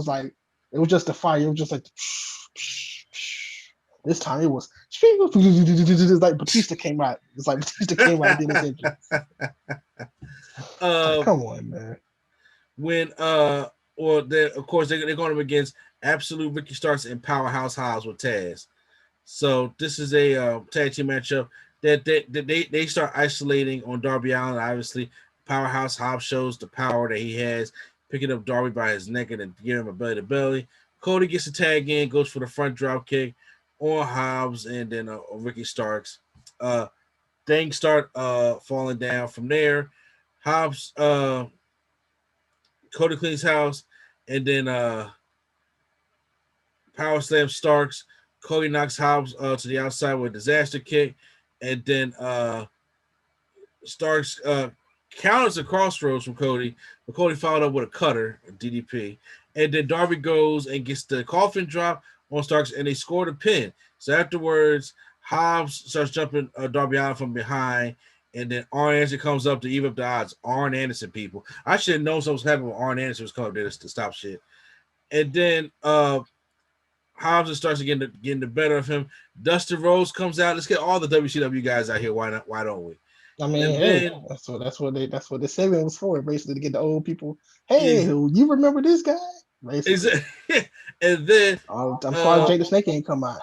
was just a fire. It was just like. This time it was like Batista came out. It's like Batista came out and did his entrance. Come on, man. When of course they're going up against Absolute Ricky Starks and Powerhouse Hobbs with Taz. So this is a tag team matchup that they start isolating on Darby Allin. Obviously, Powerhouse Hobbs shows the power that he has, picking up Darby by his neck and then giving him a belly to belly. Cody gets a tag in, goes for the front drop kick on Hobbs and then Ricky Starks. Things start falling down from there. Hobbs, Cody cleans house, and then power slam Starks. Cody knocks Hobbs to the outside with a disaster kick, and then Starks counters the crossroads from Cody, but Cody followed up with a cutter, a DDP. And then Darby goes and gets the coffin drop on Starks, and they score the pin. So afterwards, Hobbs starts jumping Darby Allin from behind, and then Arn Anderson comes up to even up the odds. Arn Anderson, people. I should have known something was happening when Arn Anderson was coming up there to stop shit. And then Hobbs starts getting the better of him. Dustin Rhodes comes out. Let's get all the WCW guys out here. Why not? Why don't we? I mean, that's what the segment was for, basically, to get the old people. Hey, you remember this guy? Basically. And then I'm surprised Jake the Snake ain't come out.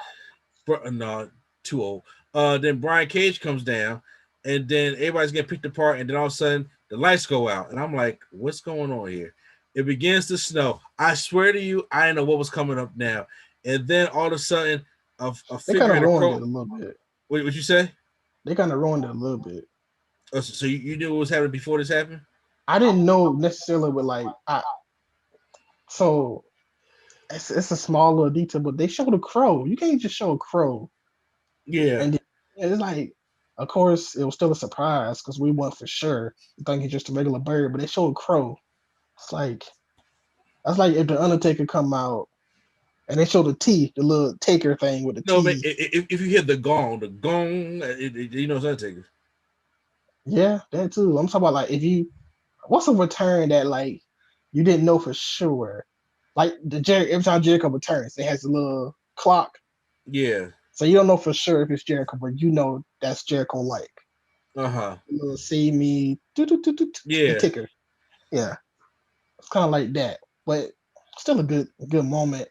No, too old. Then Brian Cage comes down, and then everybody's getting picked apart, and then all of a sudden the lights go out, and I'm like, what's going on here? It begins to snow. I swear to you, I didn't know what was coming up now. And then all of a sudden, a figure kind of ruined it a little bit. Wait, what you say? They kind of ruined it a little bit. Oh, so you knew what was happening before this happened? I didn't know necessarily, but so it's a small little detail, but they showed a crow. You can't just show a crow. Yeah. And it's like, of course, it was still a surprise because we weren't for sure thinking just a regular bird, but they showed a crow. It's like, that's like if the Undertaker come out and they show the T, the little taker thing with the T. No, but if you hear the gong, you know it's Undertaker. Yeah, that too. I'm talking about like what's a return that like you didn't know for sure, like every time Jericho returns, it has a little clock. Yeah. So you don't know for sure if it's Jericho, but you know that's Jericho like. Uh-huh. A little see me the Yeah. ticker. Yeah. It's kind of like that. But still a good moment.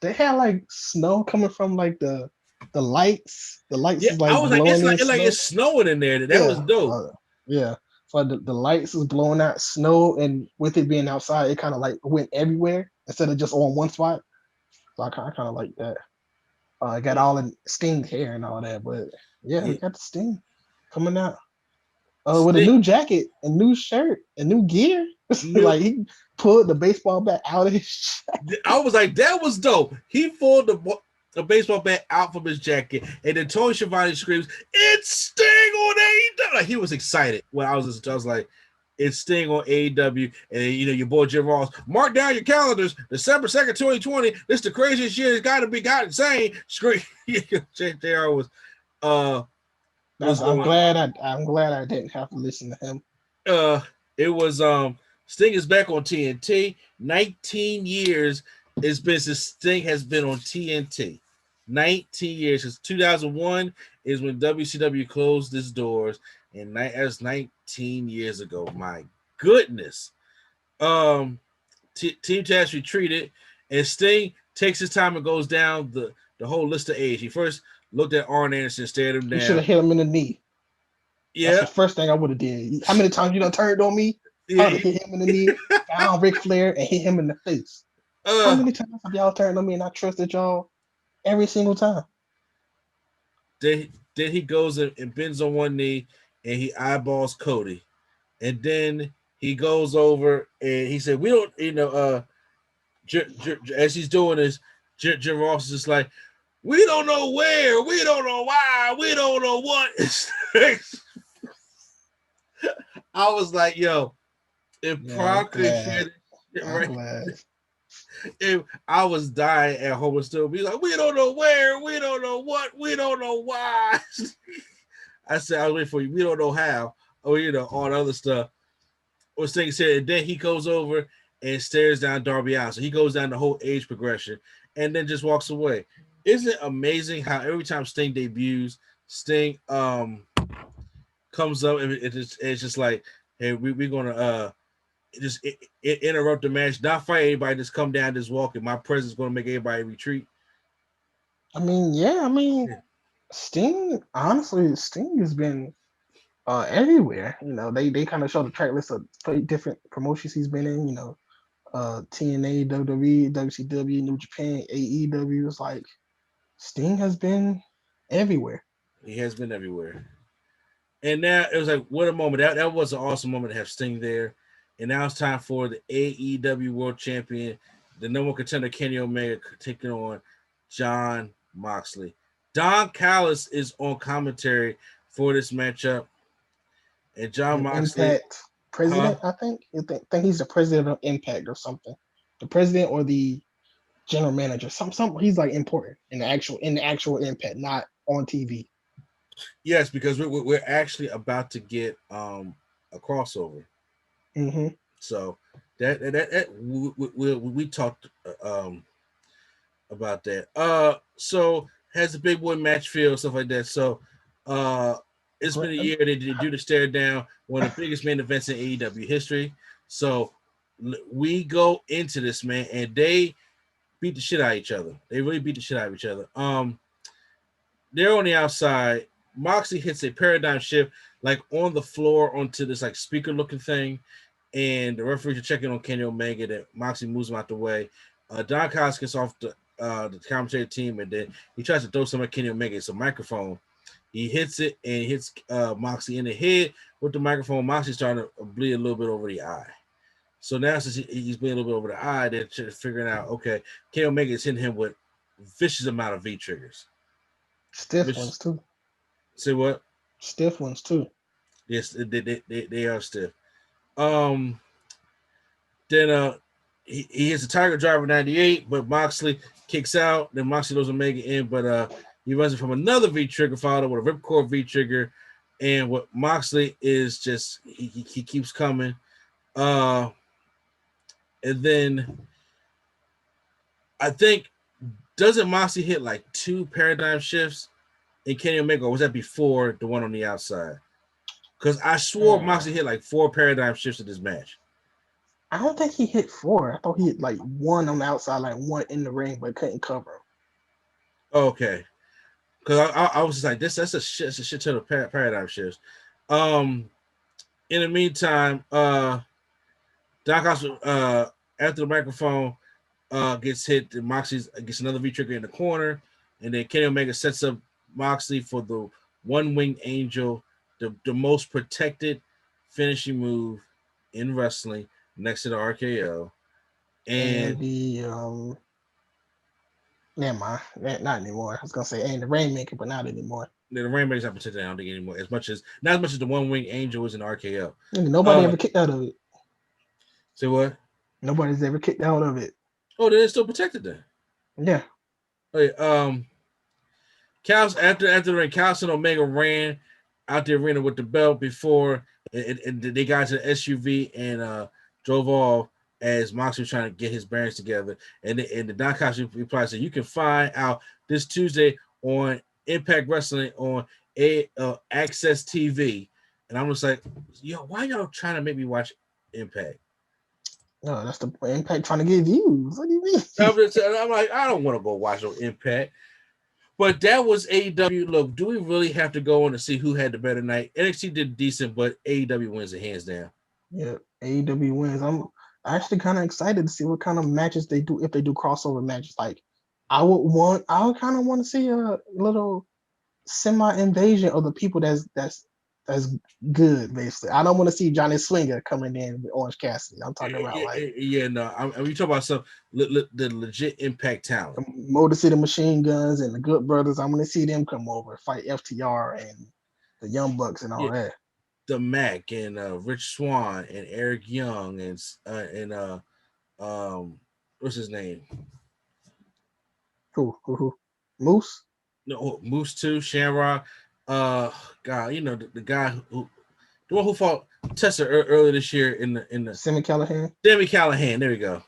They had like snow coming from like the lights. The lights Yeah. is I like was like, blowing in snow. it's snowing in there. That was Yeah. dope. Yeah. So the lights is blowing out snow, and with it being outside, it kind of like went everywhere instead of just on one spot. So I kind of like that. I got all in Sting hair and all that, but yeah, we Yeah. got the Sting coming out with a Stick new jacket, a new shirt, a new gear. new Like he pulled the baseball bat out of his jacket. I was like, that was dope. He pulled the baseball bat out from his jacket, and then Tony Schiavone screams, "It's Sting on AEW!" Like he was excited. Well, I was like, "It's Sting on AEW," and then, your boy Jim Ross. Mark down your calendars, December 2nd, 2020. This is the craziest year. It's got to be got insane. Scream. JR was I'm going. glad I didn't have to listen to him. It was Sting is back on TNT. 19 years it's been since Sting has been on TNT. 19 years since 2001 is when WCW closed its doors, and that was 19 years ago. My goodness. Team Taz retreated, and Sting takes his time and goes down the whole list of age. He first looked at Arn Anderson, stared him You should down. have hit him in the knee. That's Yeah, the first thing I would have did. How many times you done turned on me? I would have hit him in the knee, found Ric Flair, and hit him in the face. How many times have y'all turned on me and I trusted y'all every single time? Then he goes and bends on one knee and he eyeballs Cody, and then he goes over and he said, "We don't, as he's doing this, Jim Ross is just like, we don't know where, we don't know why, we don't know what." I was like, "Yo, if Prom could hear it right." I was dying at home and still be like, "We don't know where, we don't know what, we don't know why." I said, "I was waiting for you. We don't know how." Or all the other stuff. Or Sting said, and then he goes over and stares down Darby Allin. So he goes down the whole age progression and then just walks away. Isn't it amazing how every time Sting debuts, Sting comes up and it's just like, "Hey, we're gonna just interrupt the match, not fight anybody, just come down, just walk, and my presence is going to make everybody retreat." I mean, Sting, honestly, Sting has been everywhere. They kind of show the track list of different promotions he's been in, TNA, WWE, WCW, New Japan, AEW. It's like Sting has been everywhere. He has been everywhere. And now it was like, what a moment. That was an awesome moment to have Sting there. And now it's time for the AEW World Champion, the number one contender, Kenny Omega, taking on Jon Moxley. Don Callis is on commentary for this matchup. And Jon Moxley, Impact president, I think. Think he's the president of Impact or something. The president or the general manager. Some he's like important in the actual Impact, not on TV. Yes, because we're actually about to get a crossover. Mm-hmm. So that we talked about that. So has the big boy match feel, stuff like that. So it's been a year they do the stare down, one of the biggest main events in AEW history. So we go into this, man, and they beat the shit out of each other. They really beat the shit out of each other. They're on the outside. Moxley hits a paradigm shift, like on the floor onto this like speaker looking thing, and the referees are checking on Kenny Omega. That Moxley moves him out the way. Don Callis gets off the commentary team, and then he tries to throw some at Kenny Omega. It's a microphone. He hits it and he hits Moxley in the head with the microphone. Moxley's starting to bleed a little bit over the eye. So now since he's bleeding a little bit over the eye, they're figuring out, okay, Kenny Omega is hitting him with vicious amount of V triggers. Stiff ones too. Say what? Stiff ones too. Yes, they are stiff. Then he hits a Tiger Driver 98, but Moxley kicks out. Then Moxley throws Omega in, but he runs it from another V trigger followed with a Ripcord V trigger. And what Moxley is just he keeps coming. And And then I think doesn't Moxley hit like 2 paradigm shifts in Kenny Omega, or was that before the one on the outside? Because I swore Moxley hit like 4 paradigm shifts in this match. I don't think he hit 4. I thought he hit like 1 on the outside, like 1 in the ring, but couldn't cover him. Okay. Because I was just like, that's a shit ton of paradigm shifts. In the meantime, Doc House, after the microphone gets hit, Moxley gets another V-trigger in the corner, and then Kenny Omega sets up Moxley for the one-winged angel, the most protected finishing move in wrestling next to the RKO. And the never mind, not anymore. I was gonna say and the Rainmaker, but not anymore. The Rainmaker's not protected, I don't think anymore. Not as much as the one-winged angel is in RKO. Nobody ever kicked out of it. Say what? Nobody's ever kicked out of it. Oh, then it's still protected then. Yeah. Okay, Cal's after the ring, Cal's and Omega ran out the arena with the belt before and they got to the SUV and drove off as Moxley was trying to get his bearings together. And the Don Cox replied, said, "You can find out this Tuesday on Impact Wrestling on Access TV." And I'm just like, yo, why y'all trying to make me watch Impact? No, that's the Impact trying to get views. What do you mean? I'm like, I don't want to go watch no Impact. But that was AEW. Look, do we really have to go on to see who had the better night? NXT did decent, but AEW wins it hands down. Yeah, AEW wins. I'm actually kind of excited to see what kind of matches they do if they do crossover matches. Like, I would kind of want to see a little semi-invasion of the people that's good, basically. I don't want to see Johnny Swinger coming in with Orange Cassidy. I'm talking about we talk about some the legit Impact talent. Motor City Machine Guns and the Good Brothers. I'm gonna see them come over, fight FTR and the Young Bucks and all that. The Mac and Rich Swann and Eric Young and what's his name? Who? Moose? No, Moose too. Shamrock. God, you know the guy the one who fought Tessa earlier this year in the Sammy Callahan. Sammy Callahan. There we go.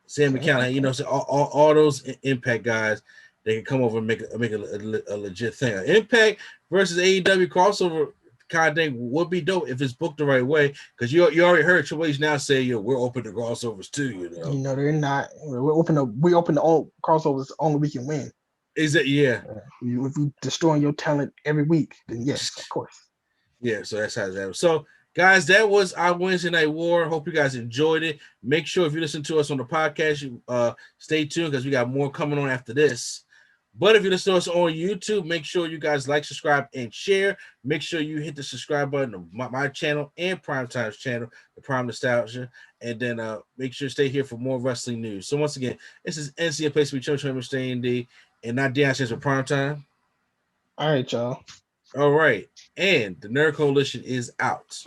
Sammy Callahan. You know, so all those Impact guys, they can come over and make a legit thing. Impact versus AEW crossover kind of thing would be dope if it's booked the right way. Because you already heard Triple H now say, we're open to crossovers too. You know, they're not. We open to all crossovers only we can win. Is it? Yeah. If you destroying your talent every week, then yes, of course. Yeah. So that's how that was. So, guys, that was our Wednesday Night War. Hope you guys enjoyed it. Make sure if you listen to us on the podcast, you stay tuned because we got more coming on after this. But if you listen to us on YouTube, make sure you guys like, subscribe, and share. Make sure you hit the subscribe button on my channel and Primetime's channel, the Prime Nostalgia. And then make sure to stay here for more wrestling news. So once again, this is NC, a place we chose to stay in D, and not Deion says for Primetime. All right, y'all. All right. And the Nerd Coalition is out.